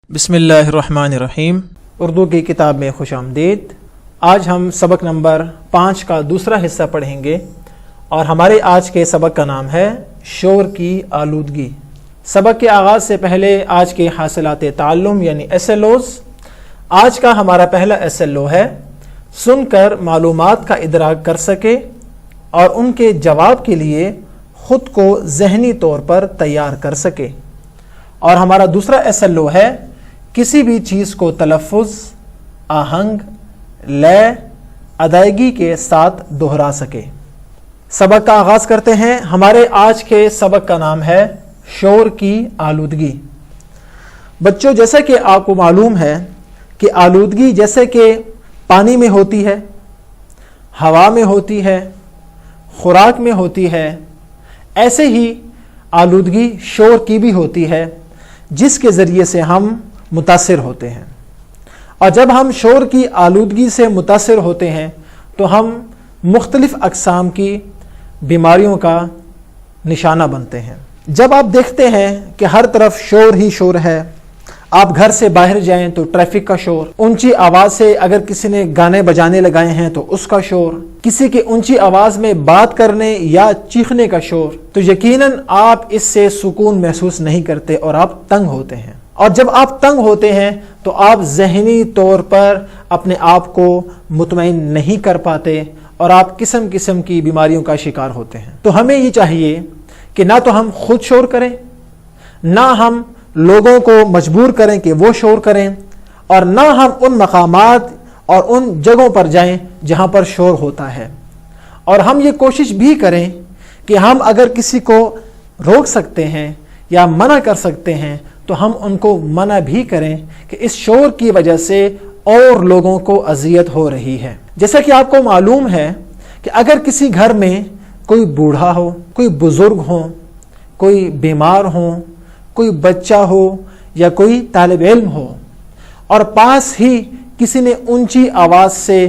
بسم اللہ الرحمن الرحیم۔ اردو کی کتاب میں خوش آمدید۔ آج ہم سبق نمبر 5 کا دوسرا حصہ پڑھیں گے اور ہمارے آج کے سبق کا نام ہے شور کی آلودگی۔ سبق کے آغاز سے پہلے آج کے حاصلات تعلم یعنی SLOs۔ آج کا ہمارا پہلا SLO ہے سن کر معلومات کا ادراک کر سکے اور ان کے جواب کے لیے خود کو ذہنی طور پر تیار کر سکے، اور ہمارا دوسرا SLO ہے کسی بھی چیز کو تلفظ، آہنگ، لے، ادائیگی کے ساتھ دہرا سکے۔ سبق کا آغاز کرتے ہیں۔ ہمارے آج کے سبق کا نام ہے شور کی آلودگی۔ بچوں، جیسا کہ آپ کو معلوم ہے کہ آلودگی جیسے کہ پانی میں ہوتی ہے، ہوا میں ہوتی ہے، خوراک میں ہوتی ہے، ایسے ہی آلودگی شور کی بھی ہوتی ہے جس کے ذریعے سے ہم متاثر ہوتے ہیں۔ اور جب ہم شور کی آلودگی سے متاثر ہوتے ہیں تو ہم مختلف اقسام کی بیماریوں کا نشانہ بنتے ہیں۔ جب آپ دیکھتے ہیں کہ ہر طرف شور ہی شور ہے، آپ گھر سے باہر جائیں تو ٹریفک کا شور، اونچی آواز سے اگر کسی نے گانے بجانے لگائے ہیں تو اس کا شور، کسی کے اونچی آواز میں بات کرنے یا چیخنے کا شور، تو یقیناً آپ اس سے سکون محسوس نہیں کرتے اور آپ تنگ ہوتے ہیں۔ اور جب آپ تنگ ہوتے ہیں تو آپ ذہنی طور پر اپنے آپ کو مطمئن نہیں کر پاتے اور آپ قسم قسم کی بیماریوں کا شکار ہوتے ہیں۔ تو ہمیں یہ چاہیے کہ نہ تو ہم خود شور کریں، نہ ہم لوگوں کو مجبور کریں کہ وہ شور کریں، اور نہ ہم ان مقامات اور ان جگہوں پر جائیں جہاں پر شور ہوتا ہے۔ اور ہم یہ کوشش بھی کریں کہ ہم اگر کسی کو روک سکتے ہیں یا منع کر سکتے ہیں تو ہم ان کو منع بھی کریں کہ اس شور کی وجہ سے اور لوگوں کو اذیت ہو رہی ہے۔ جیسا کہ آپ کو معلوم ہے کہ اگر کسی گھر میں کوئی بوڑھا ہو، کوئی بزرگ ہو، کوئی بیمار ہو، کوئی بچہ ہو یا کوئی طالب علم ہو، اور پاس ہی کسی نے اونچی آواز سے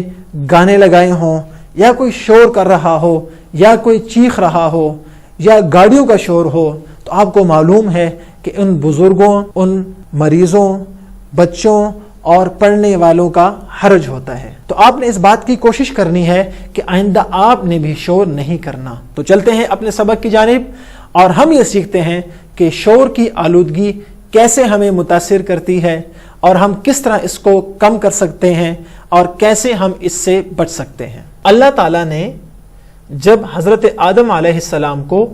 گانے لگائے ہوں، یا کوئی شور کر رہا ہو، یا کوئی چیخ رہا ہو، یا گاڑیوں کا شور ہو، تو آپ کو معلوم ہے کہ ان بزرگوں، ان مریضوں، بچوں اور پڑھنے والوں کا حرج ہوتا ہے۔ تو آپ نے اس بات کی کوشش کرنی ہے کہ آئندہ آپ نے بھی شور نہیں کرنا۔ تو چلتے ہیں اپنے سبق کی جانب اور ہم یہ سیکھتے ہیں کہ شور کی آلودگی کیسے ہمیں متاثر کرتی ہے اور ہم کس طرح اس کو کم کر سکتے ہیں اور کیسے ہم اس سے بچ سکتے ہیں۔ اللہ تعالیٰ نے جب حضرت آدم علیہ السلام کو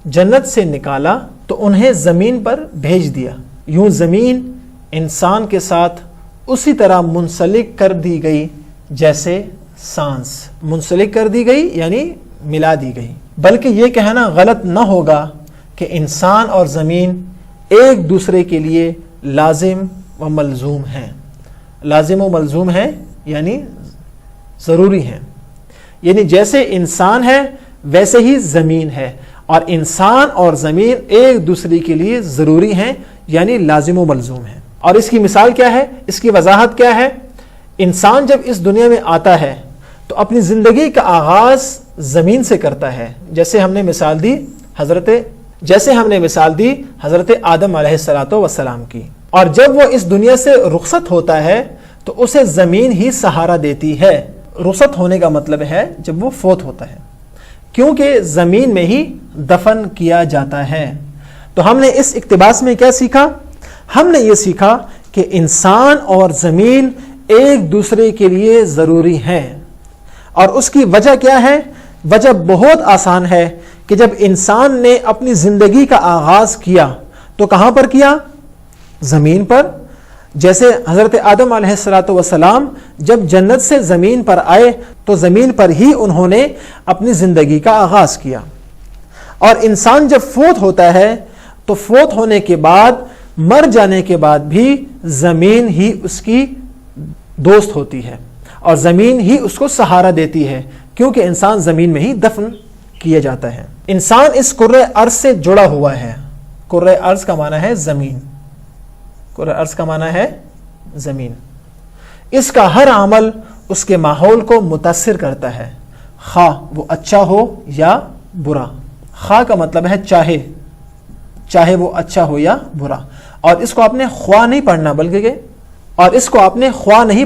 جنت سے نکالا تو انہیں زمین پر بھیج دیا۔ یوں زمین انسان کے ساتھ اسی طرح منسلک کر دی گئی جیسے سانس منسلک کر دی گئی، یعنی ملا دی گئی۔ بلکہ یہ کہنا غلط نہ ہوگا کہ انسان اور زمین ایک دوسرے کے لیے لازم و ملزوم ہیں۔ لازم و ملزوم ہیں یعنی ضروری ہیں، یعنی جیسے انسان ہے ویسے ہی زمین ہے، اور انسان اور زمین ایک دوسرے کے لیے ضروری ہیں یعنی لازم و ملزوم ہیں۔ اور اس کی مثال کیا ہے، اس کی وضاحت کیا ہے؟ انسان جب اس دنیا میں آتا ہے تو اپنی زندگی کا آغاز زمین سے کرتا ہے، جیسے ہم نے مثال دی حضرت آدم علیہ السلام کی۔ اور جب وہ اس دنیا سے رخصت ہوتا ہے تو اسے زمین ہی سہارا دیتی ہے۔ رخصت ہونے کا مطلب ہے جب وہ فوت ہوتا ہے، کیونکہ زمین میں ہی دفن کیا جاتا ہے۔ تو ہم نے اس اقتباس میں کیا سیکھا؟ ہم نے یہ سیکھا کہ انسان اور زمین ایک دوسرے کے لیے ضروری ہیں، اور اس کی وجہ کیا ہے؟ وجہ بہت آسان ہے کہ جب انسان نے اپنی زندگی کا آغاز کیا تو کہاں پر کیا؟ زمین پر۔ جیسے حضرت آدم علیہ السلام جب جنت سے زمین پر آئے تو زمین پر ہی انہوں نے اپنی زندگی کا آغاز کیا۔ اور انسان جب فوت ہوتا ہے تو فوت ہونے کے بعد، مر جانے کے بعد بھی زمین ہی اس کی دوست ہوتی ہے اور زمین ہی اس کو سہارا دیتی ہے، کیونکہ انسان زمین میں ہی دفن کیا جاتا ہے۔ انسان اس کرۂ ارض سے جڑا ہوا ہے۔ کرۂ ارض کا معنی ہے زمین۔ کرۂ ارض کا معنی ہے زمین۔ اس کا ہر عمل اس کے ماحول کو متاثر کرتا ہے، خواہ وہ اچھا ہو یا برا۔ خواہ کا مطلب ہے چاہے وہ اچھا ہو یا برا، اور اس کو آپ نے خواہ نہیں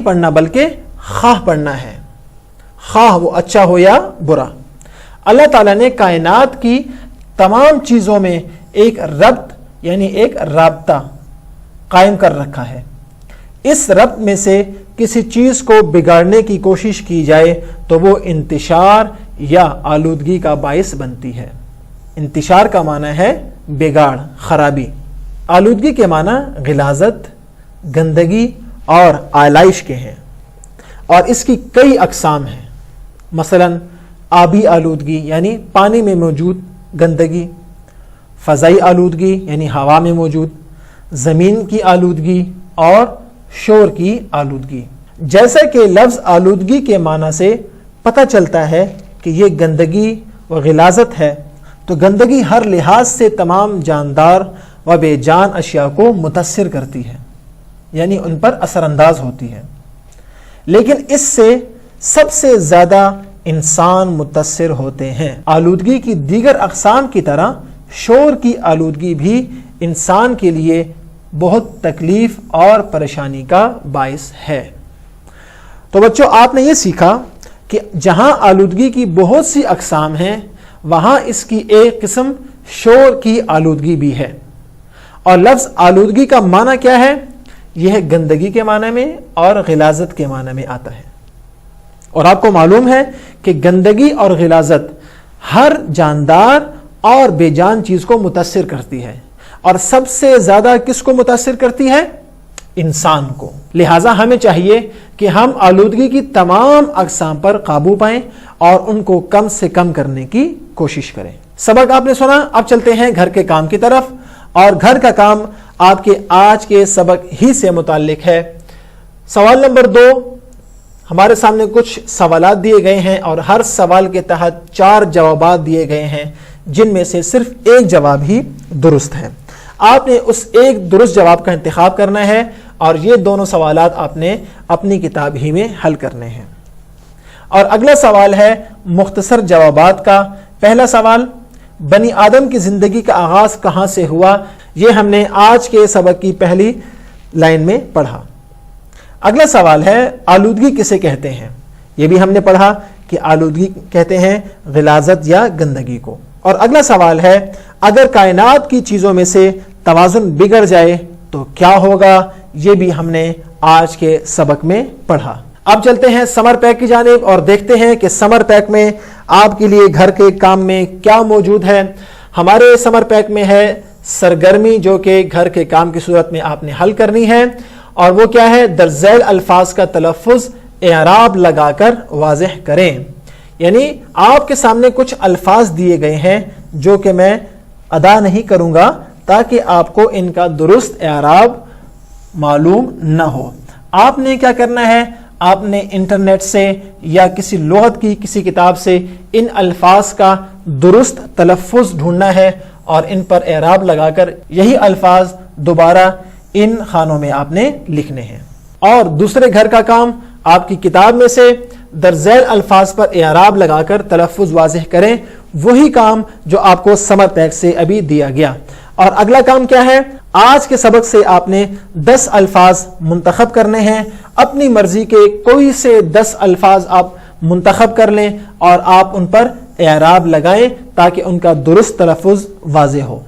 پڑھنا بلکہ خواہ پڑھنا ہے، خواہ وہ اچھا ہو یا برا۔ اللہ تعالیٰ نے کائنات کی تمام چیزوں میں ایک ربط یعنی ایک رابطہ قائم کر رکھا ہے۔ اس ربط میں سے کسی چیز کو بگاڑنے کی کوشش کی جائے تو وہ انتشار یا آلودگی کا باعث بنتی ہے۔ انتشار کا معنی ہے بگاڑ، خرابی۔ آلودگی کے معنی غلاظت، گندگی اور آلائش کے ہیں، اور اس کی کئی اقسام ہیں۔ مثلا آبی آلودگی یعنی پانی میں موجود گندگی، فضائی آلودگی یعنی ہوا میں موجود، زمین کی آلودگی اور شور کی آلودگی۔ جیسا کہ لفظ آلودگی کے معنی سے پتہ چلتا ہے کہ یہ گندگی و غلاظت ہے، تو گندگی ہر لحاظ سے تمام جاندار و بے جان اشیاء کو متاثر کرتی ہے، یعنی ان پر اثر انداز ہوتی ہے، لیکن اس سے سب سے زیادہ انسان متاثر ہوتے ہیں۔ آلودگی کی دیگر اقسام کی طرح شور کی آلودگی بھی انسان کے لیے بہت تکلیف اور پریشانی کا باعث ہے۔ تو بچوں، آپ نے یہ سیکھا کہ جہاں آلودگی کی بہت سی اقسام ہیں وہاں اس کی ایک قسم شور کی آلودگی بھی ہے۔ اور لفظ آلودگی کا معنی کیا ہے؟ یہ گندگی کے معنی میں اور غلاظت کے معنی میں آتا ہے۔ اور آپ کو معلوم ہے کہ گندگی اور غلاظت ہر جاندار اور بے جان چیز کو متاثر کرتی ہے، اور سب سے زیادہ کس کو متاثر کرتی ہے؟ انسان کو۔ لہٰذا ہمیں چاہیے کہ ہم آلودگی کی تمام اقسام پر قابو پائیں اور ان کو کم سے کم کرنے کی کوشش کریں۔ سبق آپ نے سنا، اب چلتے ہیں گھر کے کام کی طرف، اور گھر کا کام آپ کے آج کے سبق ہی سے متعلق ہے۔ سوال نمبر 2، ہمارے سامنے کچھ سوالات دیے گئے ہیں اور ہر سوال کے تحت 4 جوابات دیے گئے ہیں، جن میں سے صرف ایک جواب ہی درست ہے۔ آپ نے اس ایک درست جواب کا انتخاب کرنا ہے، اور یہ دونوں سوالات آپ نے اپنی کتاب ہی میں حل کرنے ہیں۔ اور اگلا سوال ہے مختصر جوابات کا۔ پہلا سوال، بنی آدم کی زندگی کا آغاز کہاں سے ہوا؟ یہ ہم نے آج کے سبق کی پہلی لائن میں پڑھا۔ اگلا سوال ہے آلودگی کسے کہتے ہیں؟ یہ بھی ہم نے پڑھا کہ آلودگی کہتے ہیں غلاظت یا گندگی کو۔ اور اگلا سوال ہے اگر کائنات کی چیزوں میں سے توازن بگڑ جائے تو کیا ہوگا؟ یہ بھی ہم نے آج کے سبق میں پڑھا۔ اب چلتے ہیں سمر پیک کی جانب اور دیکھتے ہیں کہ سمر پیک میں آپ کے لیے گھر کے کام میں کیا موجود ہے۔ ہمارے سمر پیک میں ہے سرگرمی، جو کہ گھر کے کام کی صورت میں آپ نے حل کرنی ہے، اور وہ کیا ہے؟ درج ذیل الفاظ کا تلفظ اعراب لگا کر واضح کریں۔ یعنی آپ کے سامنے کچھ الفاظ دیے گئے ہیں جو کہ میں ادا نہیں کروں گا تاکہ آپ کو ان کا درست اعراب معلوم نہ ہو۔ آپ نے کیا کرنا ہے؟ آپ نے انٹرنیٹ سے یا کسی لغت کی کسی کتاب سے ان الفاظ کا درست تلفظ ڈھونڈنا ہے اور ان پر اعراب لگا کر یہی الفاظ دوبارہ ان خانوں میں آپ نے لکھنے ہیں۔ اور دوسرے گھر کا کام، آپ کی کتاب میں سے درج ذیل الفاظ پر اعراب لگا کر تلفظ واضح کریں، وہی کام جو آپ کو سمر پیک سے ابھی دیا گیا۔ اور اگلا کام کیا ہے؟ آج کے سبق سے آپ نے 10 الفاظ منتخب کرنے ہیں۔ اپنی مرضی کے کوئی سے 10 الفاظ آپ منتخب کر لیں اور آپ ان پر اعراب لگائیں تاکہ ان کا درست تلفظ واضح ہو۔